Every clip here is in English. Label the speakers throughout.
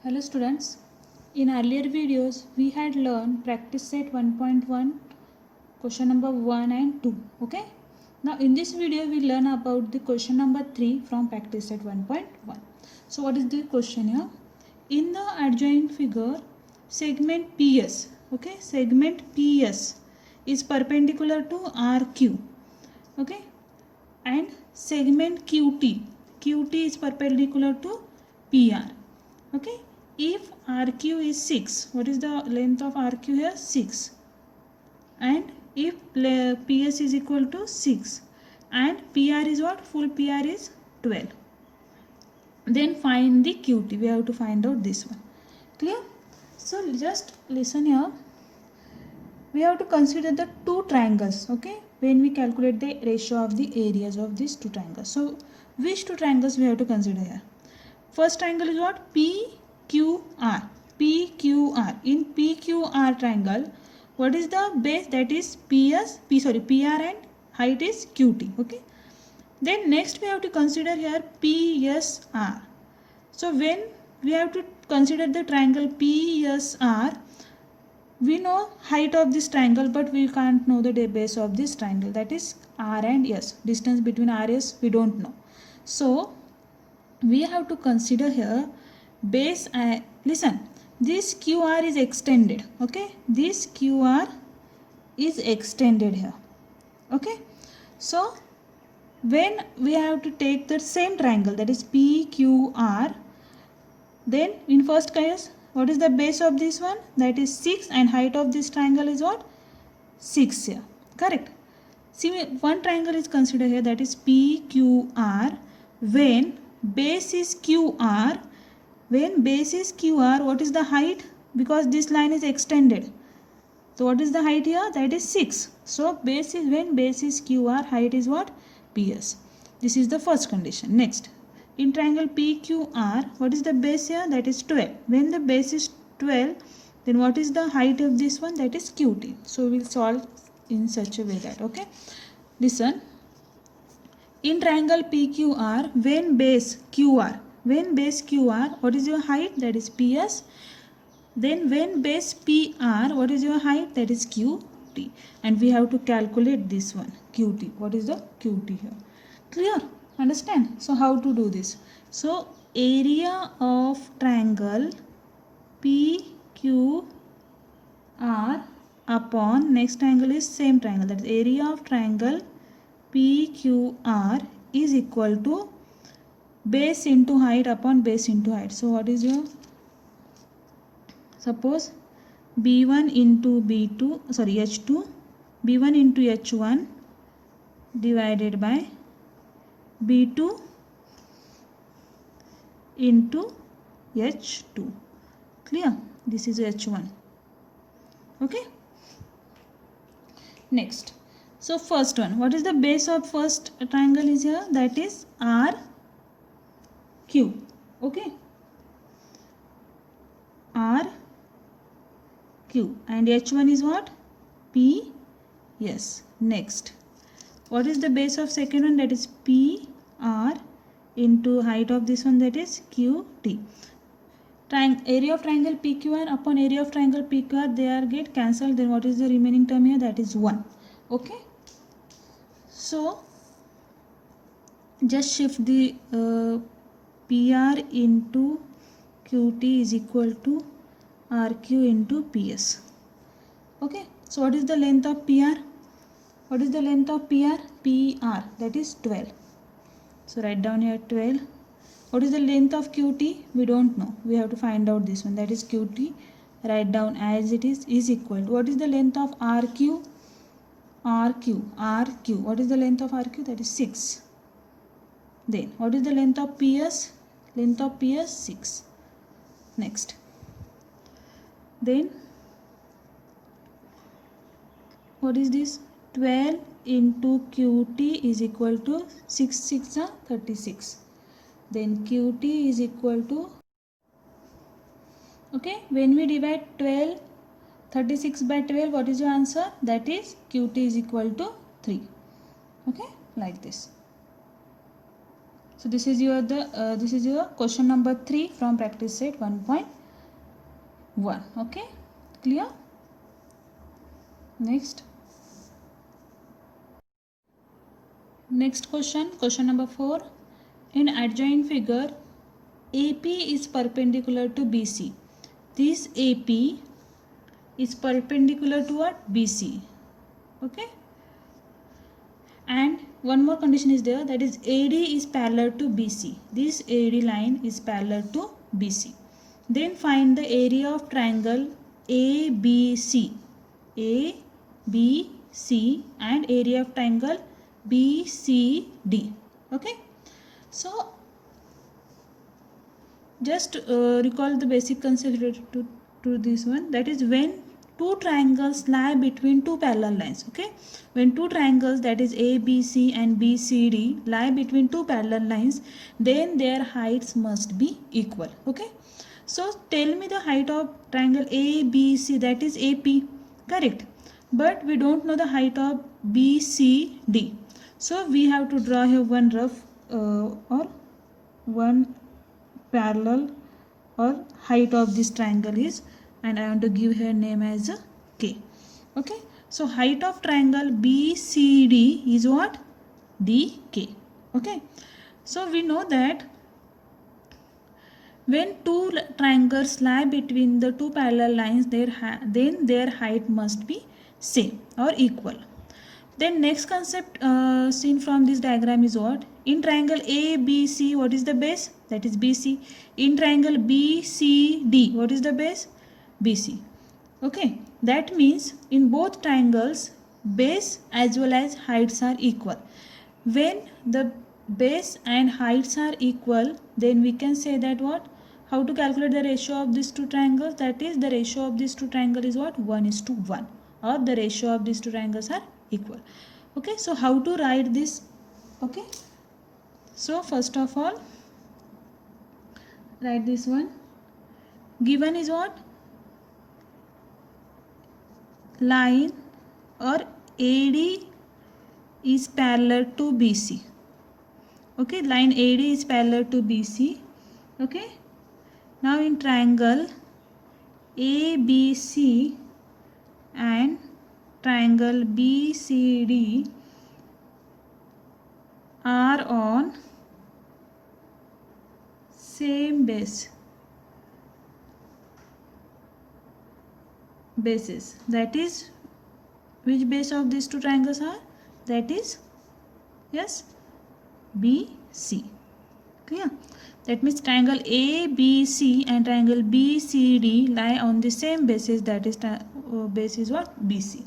Speaker 1: Hello students, in earlier videos we had learned practice set 1.1 question number 1 and 2. Okay, now in this video we learn about the question number 3 from practice set 1.1. So what is the question here? In the adjoint figure, segment PS, okay, segment PS is perpendicular to RQ, okay, and segment QT is perpendicular to PR. Okay, if RQ is 6, what is the length of RQ here? 6. And if PS is equal to 6 and PR is what? Full PR is 12. Then find the QT. We have to find out this one. Clear? So just listen here. We have to consider the two triangles, okay, when we calculate the ratio of the areas of these two triangles. So which two triangles we have to consider here? First triangle is what? PQR. PQR. In PQR triangle, what is the base? That is PR and height is QT. Okay. Then next we have to consider here PSR. So when we have to consider the triangle PSR, we know height of this triangle, but we can't know the base of this triangle. That is R and S. Distance between R and S we don't know. So we have to consider here base. Listen, this QR is extended. Okay, this QR is extended here. Okay, so when we have to take the same triangle, that is PQR, then in first case, what is the base of this one? That is 6 and height of this triangle is what? 6 here. Correct. See, one triangle is considered here, that is PQR. When base is QR, what is the height? Because this line is extended. So what is the height here? That is 6. So when base is QR, height is what? PS. This is the first condition. Next, in triangle PQR, what is the base here? That is 12. When the base is 12, then what is the height of this one? That is QT. So we will solve in such a way that, okay. Listen, in triangle PQR, when base QR, what is your height? That is PS. Then when base PR, what is your height? That is QT. And we have to calculate this one, QT. What is the QT here? Clear? Understand? So how to do this? So area of triangle PQR upon next triangle is same triangle. That is area of triangle PQR is equal to base into height upon base into height. So what is your, suppose B1 into B2, sorry, H2, B1 into H1 divided by B2 into H2. Clear? This is H1. Okay. Next. So first one, what is the base of first triangle is here? That is RQ. Okay. RQ. And H1 is what? P. Yes. Next. What is the base of second one? That is PR into height of this one, that is QT. Area of triangle PQR upon area of triangle PQR, they are get cancelled. Then what is the remaining term here? That is 1. Okay. So just shift the PR into QT is equal to RQ into PS. Okay. So what is the length of PR? What is the length of PR? PR, that is 12. So write down here 12. What is the length of QT? We don't know. We have to find out this one. That is QT. Write down as it is equal to. What is the length of RQ? RQ. What is the length of RQ? That is 6. Then what is the length of PS? Length of PS 6. Next. Then what is this? 12 into QT is equal to 6 are 36. Then QT is equal to, okay, when we divide 36 by 12, what is your answer? That is QT is equal to 3. Okay, like this. So this is your question number 3 from practice set 1.1. Okay, clear? Next question number 4. In adjoint figure, AP is perpendicular to BC. This AP is perpendicular to what? BC. Okay, and one more condition is there, that is AD is parallel to BC. This AD line is parallel to BC. Then find the area of triangle ABC. ABC and area of triangle BCD. Okay, so just recall the basic concept related to this one, that is when two triangles lie between two parallel lines. Okay, when two triangles, that is ABC and BCD, lie between two parallel lines, then their heights must be equal. Okay, so tell me the height of triangle ABC, that is AP, correct, but we don't know the height of BCD. So we have to draw here one rough or one parallel or height of this triangle is, and I want to give her name as a K. Okay, so height of triangle BCD is what? DK. Okay, so we know that when two triangles lie between the two parallel lines, then their height must be same or equal. Then next concept seen from this diagram is what? In triangle ABC, what is the base? That is BC. In triangle BCD, what is the base? BC. Okay, that means in both triangles, base as well as heights are equal. When the base and heights are equal, then we can say that what? How to calculate the ratio of these two triangles? That is, the ratio of these two triangles is what? 1:1, or the ratio of these two triangles are equal. Okay, so how to write this? Okay, so first of all, write this one. Given is what? Line or AD is parallel to BC. Okay, line AD is parallel to BC. Okay, now in triangle ABC and triangle BCD are on same basis, that is, which base of these two triangles are? That is, yes, BC. Clear? That means triangle ABC and triangle BCD lie on the same basis, that is base is what? BC.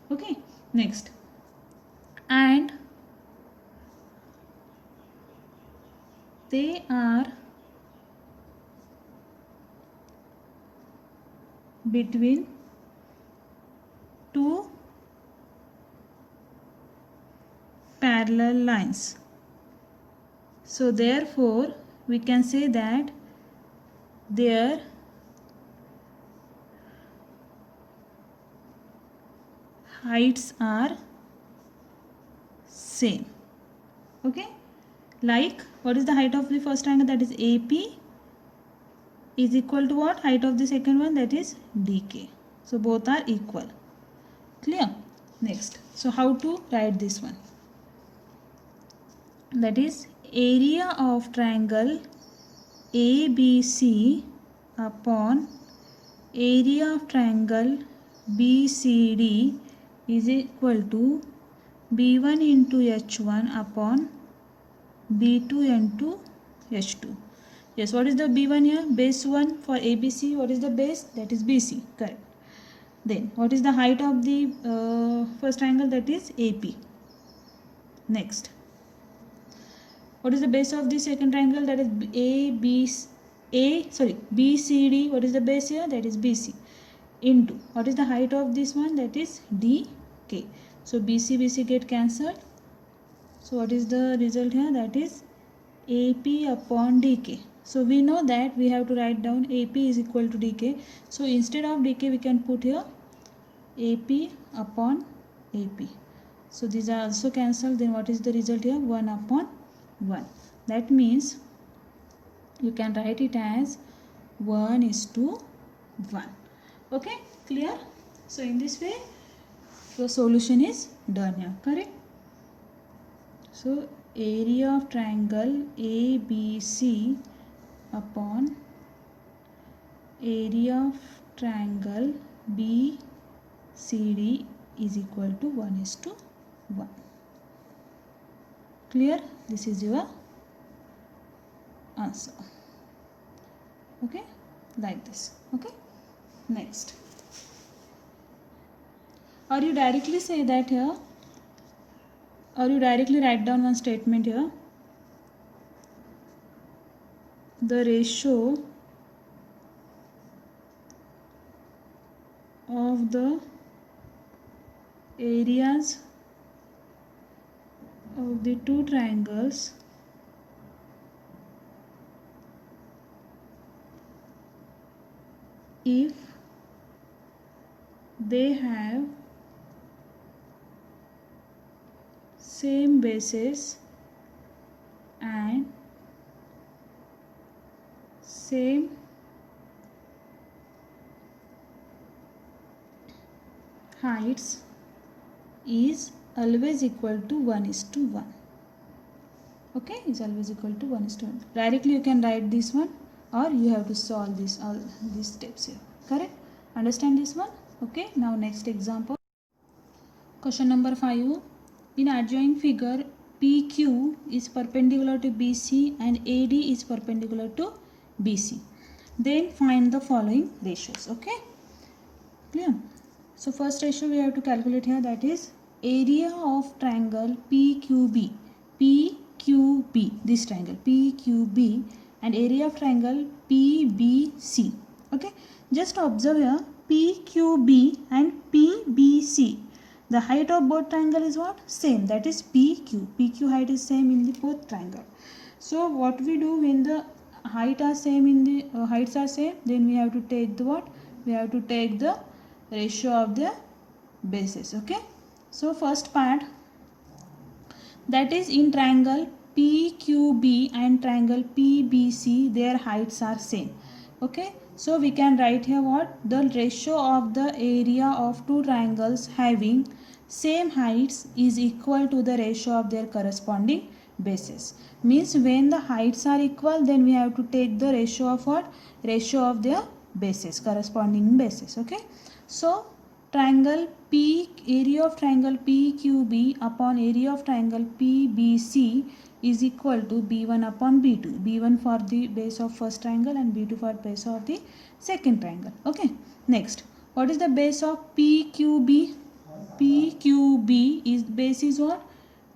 Speaker 1: Okay, next, and they are between two parallel lines. So therefore we can say that their heights are same. Okay, like what is the height of the first triangle? That is AP is equal to what? Height of the second one, that is DK. So both are equal. Clear? Next, so how to write this one? That is, area of triangle ABC upon area of triangle BCD is equal to B1 into H1 upon B2 into H2. Yes, what is the B1 here? Base 1 for ABC. What is the base? That is BC. Correct. Then what is the height of the first triangle? That is AP. Next, what is the base of the second triangle? That is BCD. What is the base here? That is BC. Into what is the height of this one? That is DK. So BC get cancelled. So what is the result here? That is AP upon DK. So we know that we have to write down AP is equal to DK. So instead of DK we can put here AP upon AP. So these are also cancelled. Then what is the result here? 1 upon 1. That means you can write it as 1:1. Okay, clear? So in this way your solution is done here, correct? So area of triangle ABC upon area of triangle BCD is equal to 1:1. Clear? This is your answer. Okay, like this. Okay, next. Or you directly say that here, or you directly write down one statement here. The ratio of the areas of the two triangles if they have same bases and same heights is always equal to 1:1. Okay, is always equal to 1:1. Directly you can write this one, or you have to solve this all these steps here. Correct? Understand this one? Okay, now next example. Question number 5. In adjoining figure, PQ is perpendicular to BC and AD is perpendicular to BC. Then find the following ratios. Okay, clear? So first ratio we have to calculate here, that is area of triangle PQB. PQB, this triangle PQB, and area of triangle PBC. Okay, just observe here, PQB and PBC. The height of both triangle is what? Same, that is PQ. PQ height is same in the both triangle. So what we do when the height are same in the heights are same, then we have to take the what? We have to take the ratio of the bases. Okay. So first part, that is in triangle PQB and triangle PBC, their heights are same. Okay. So we can write here what? The ratio of the area of two triangles having same heights is equal to the ratio of their corresponding bases. Means when the heights are equal, then we have to take the ratio of what? Ratio of their bases, corresponding bases. Okay. So triangle P, area of triangle PQB upon area of triangle PBC is equal to B1 upon B2. B1 for the base of first triangle and B2 for base of the second triangle. Okay. Next, what is the base of PQB? PQB is base is what?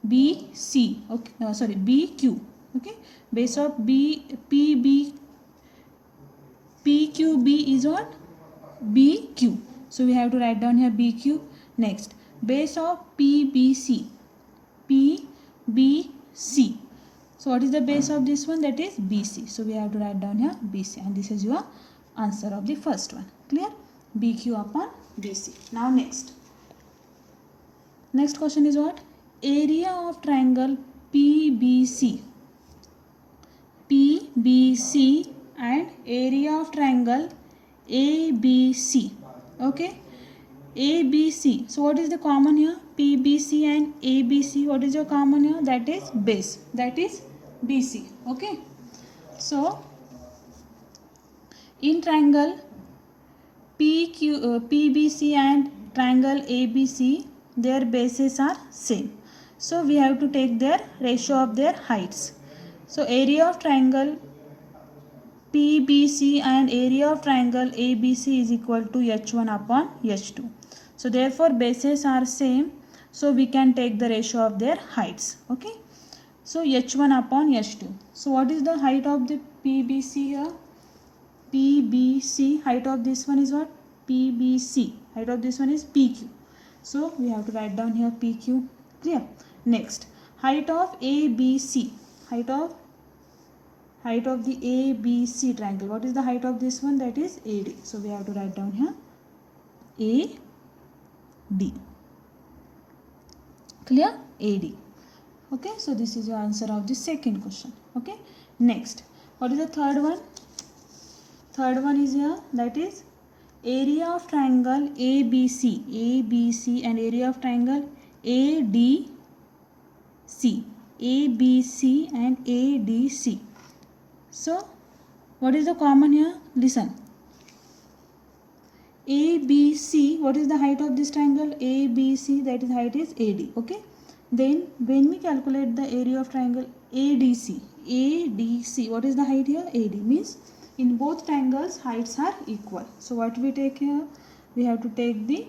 Speaker 1: BC. Okay. Sorry, BQ. Okay. Base of PQB is what? BQ. So we have to write down here BQ. Next, base of PBC. PBC. So what is the base of this one? That is BC. So we have to write down here BC, and this is your answer of the first one. Clear? BQ upon BC. Now next. Next question is what? Area of triangle PBC. PBC and area of triangle ABC. Okay, ABC. So what is the common here? PBC and ABC. What is your common here? That is base. That is BC. Okay. So in triangle PBC and triangle ABC, their bases are same. So we have to take their ratio of their heights. So area of triangle PBC and area of triangle ABC is equal to H1 upon H2. So therefore bases are same. So we can take the ratio of their heights. Okay. So H1 upon H2. So what is the height of the PBC here? PBC, height of this one is what? PBC. Height of this one is PQ. So we have to write down here PQ. Clear? Next, height of ABC. Height of the ABC triangle. What is the height of this one? That is AD. So we have to write down here AD. Clear? AD. Okay, so this is your answer of the second question. Okay, next, what is the third one? Third one is here, that is area of triangle ABC and area of triangle ADC. ABC and ADC. So what is the common here? Listen. ABC, what is the height of this triangle? ABC, that is height is AD. Okay. Then when we calculate the area of triangle ADC, what is the height here? AD means in both triangles heights are equal. So what we take here? We have to take the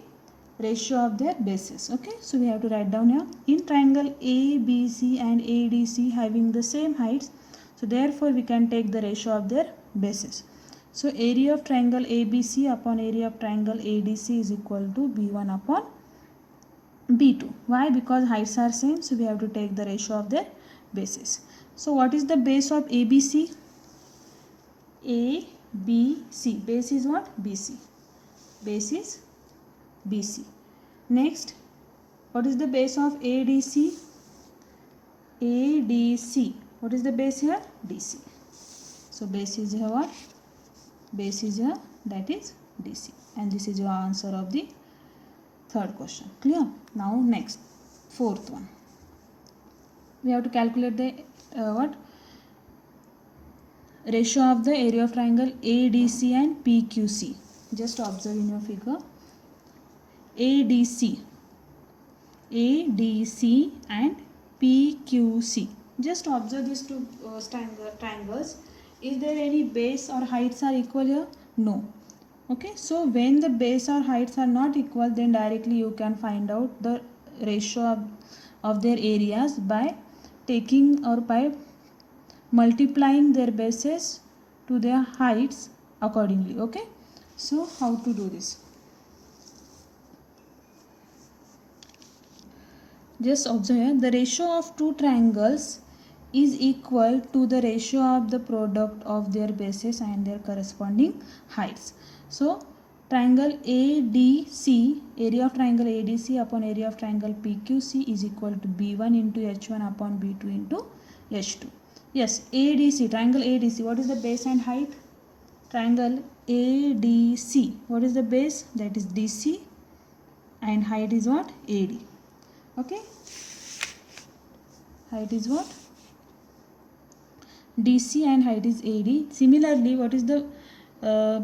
Speaker 1: ratio of their bases. Okay. So we have to write down here, in triangle ABC and ADC having the same heights, so therefore we can take the ratio of their bases. So area of triangle ABC upon area of triangle ADC is equal to B1 upon B2. Why? Because heights are same, so we have to take the ratio of their bases. So what is the base of ABC? ABC. Base is what? BC. Base is BC. Next, what is the base of ADC? ADC. What is the base here? DC. So base is here what? Base is here, that is DC. And this is your answer of the third question. Clear? Now next, fourth one. We have to calculate the ratio of the area of triangle ADC and PQC. Just observe in your figure. ADC and PQC. Just observe these two triangles. Is there any base or heights are equal here? No. Okay, so when the base or heights are not equal, then directly you can find out the ratio of their areas by taking or by multiplying their bases to their heights accordingly. Okay, so how to do this? Just observe here, the ratio of two triangles is equal to the ratio of the product of their bases and their corresponding heights. So triangle ADC, area of triangle ADC upon area of triangle PQC is equal to B1 into H1 upon B2 into H2. Yes, ADC, triangle ADC, what is the base and height? Triangle ADC, what is the base? That is DC, and height is what? AD. Okay, height is what? DC and height is AD. Similarly, what is the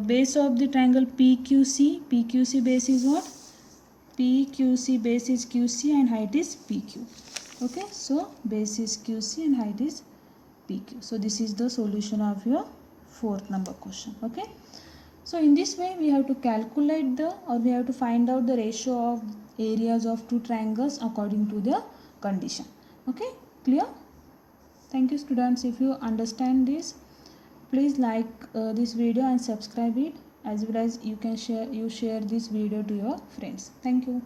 Speaker 1: base of the triangle PQC? PQC base is what? PQC base is QC and height is PQ. Okay, so base is QC and height is PQ. So this is the solution of your fourth number question. Okay, so in this way we have to calculate we have to find out the ratio of areas of two triangles according to the condition. Okay, clear? Thank you students. If you understand this, please like this video and subscribe it, as well as you can share this video to your friends. Thank you.